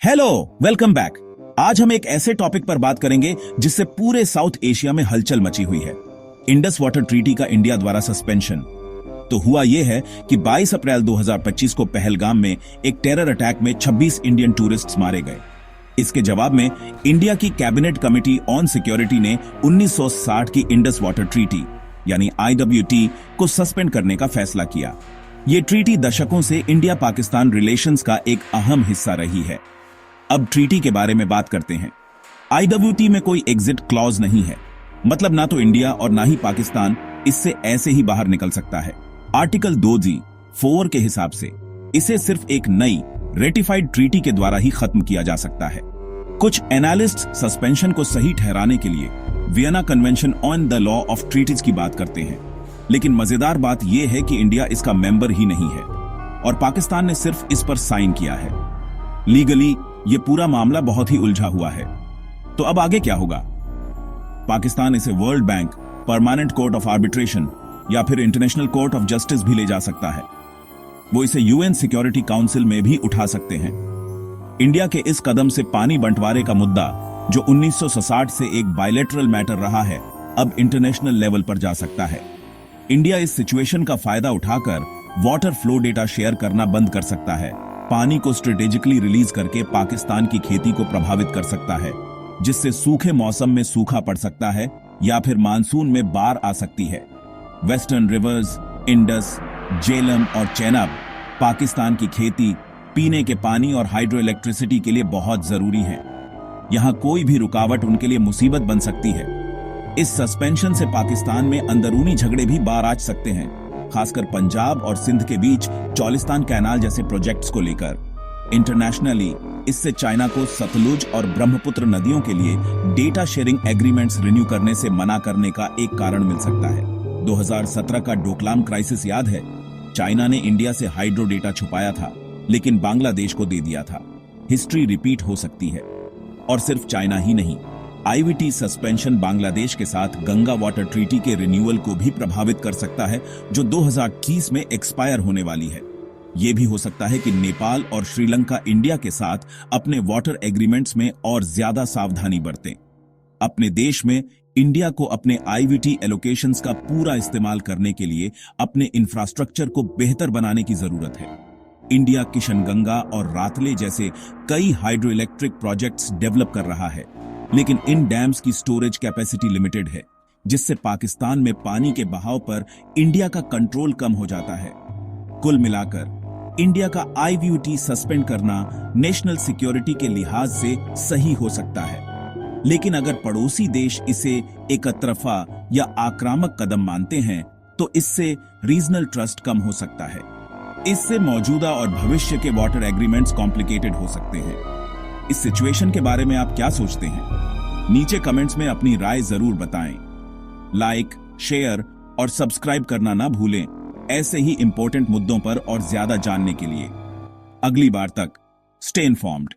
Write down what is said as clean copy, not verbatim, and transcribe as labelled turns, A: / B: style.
A: Hello, welcome back. आज हम एक ऐसे टॉपिक पर बात करेंगे जिससे पूरे साउथ एशिया में हलचल मची हुई है। इंडस वाटर ट्रीटी का इंडिया द्वारा सस्पेंशन। तो हुआ यह है कि 22 अप्रैल 2025 को पहलगाम में एक टेरर अटैक में 26 इंडियन टूरिस्ट्स मारे गए। इसके जवाब में इंडिया की कैबिनेट कमेटी ऑन सिक्योरिटी ने 1960 की इंडस वाटर ट्रीटी यानी IWT को सस्पेंड करने का फैसला किया। ये ट्रीटी दशकों से इंडिया पाकिस्तान रिलेशंस का एक अहम हिस्सा रही है। अब ट्रीटी के बारे में बात करते हैं। IWT में कोई एग्जिट क्लॉज नहीं है, मतलब ना तो इंडिया और ना ही पाकिस्तान इससे ऐसे ही बाहर निकल सकता है। आर्टिकल 2G4 के हिसाब से इसे सिर्फ एक नई रेटिफाइड ट्रीटी के द्वारा ही खत्म किया जा सकता है। कुछ एनालिस्ट सस्पेंशन को सही ठहराने के लिए Vienna convention on the law of treaties की बात करते हैं, लेकिन मजेदार बात यह है कि इंडिया इसका मेंबर ही नहीं है और पाकिस्तान ने सिर्फ इस पर साइन किया है। लीगली ये पूरा मामला बहुत ही उलझा हुआ है। तो अब आगे क्या होगा? पाकिस्तान इसे world bank, permanent court of arbitration या फिर इंटरनेशनल कोर्ट ऑफ जस्टिस भी ले जा सकता है। वो इसे UN सिक्योरिटी काउंसिल में भी उठा सकते हैं। इंडिया के इस कदम से पानी बंटवारे का मुद्दा, जो 1960 से एक बायलैटरल मैटर रहा है, अब इंटरनेशनल लेवल पर जा सकता है। इंडिया इस सिचुएशन का फायदा उठाकर वाटर फ्लो डेटा शेयर करना बंद कर सकता है, पानी को स्ट्रेटेजिकली रिलीज करके पाकिस्तान की खेती को प्रभावित कर सकता है, जिससे सूखे मौसम में सूखा पड़ सकता है या फिर मानसून में बाढ़ आ सकती है। वेस्टर्न रिवर्स इंडस, झेलम और चेनाब पाकिस्तान की खेती, पीने के पानी और हाइड्रो इलेक्ट्रिसिटी के लिए बहुत जरूरी है। यहां कोई भी रुकावट उनके लिए मुसीबत बन सकती है। इस सस्पेंशन से पाकिस्तान में अंदरूनी झगड़े भी बाहर आ सकते हैं, खासकर पंजाब और सिंध के बीच चौलिस्तान कैनाल जैसे प्रोजेक्ट्स को लेकर। इंटरनेशनली इससे चाइना को सतलुज और ब्रह्मपुत्र नदियों के लिए डेटा शेयरिंग एग्रीमेंट्स रिन्यू करने से मना करने का एक कारण मिल सकता है। 2017 का डोकलाम क्राइसिस याद है? चाइना ने इंडिया से हाइड्रो डेटा छुपाया था, लेकिन बांग्लादेश को दे दिया था। हिस्ट्री रिपीट हो सकती है। और सिर्फ चाइना ही नहीं, IWT सस्पेंशन बांग्लादेश के साथ गंगा वाटर ट्रीटी के रिन्यूअल को भी प्रभावित कर सकता है, जो 2030 में एक्सपायर होने वाली है। यह भी हो सकता है कि नेपाल और श्रीलंका इंडिया के साथ अपने वाटर एग्रीमेंट्स में और ज्यादा सावधानी बरतें। अपने देश में इंडिया को अपने IWT एलोकेशंस का पूरा इस्तेमाल करने के लिए अपने इंफ्रास्ट्रक्चर को बेहतर बनाने की जरूरत है। इंडिया किशनगंगा और रातले जैसे कई हाइड्रो इलेक्ट्रिक प्रोजेक्ट्स डेवलप कर रहा है, लेकिन इन डैम्स की स्टोरेज कैपेसिटी लिमिटेड है, जिससे पाकिस्तान में पानी के बहाव पर इंडिया का कंट्रोल कम हो जाता है। कुल मिलाकर इंडिया का IWT सस्पेंड करना नेशनल सिक्योरिटी के लिहाज से सही हो सकता है, लेकिन अगर पड़ोसी देश इसे एक तरफा या आक्रामक कदम मानते हैं तो इससे रीजनल ट्रस्ट कम हो सकता है। इससे मौजूदा और भविष्य के वाटर एग्रीमेंट्स कॉम्प्लिकेटेड हो सकते हैं। इस सिचुएशन के बारे में आप क्या सोचते हैं? नीचे कमेंट्स में अपनी राय जरूर बताएं। लाइक, शेयर और सब्सक्राइब करना ना भूलें, ऐसे ही इंपॉर्टेंट मुद्दों पर और ज्यादा जानने के लिए। अगली बार तक स्टे इन्फॉर्म्ड।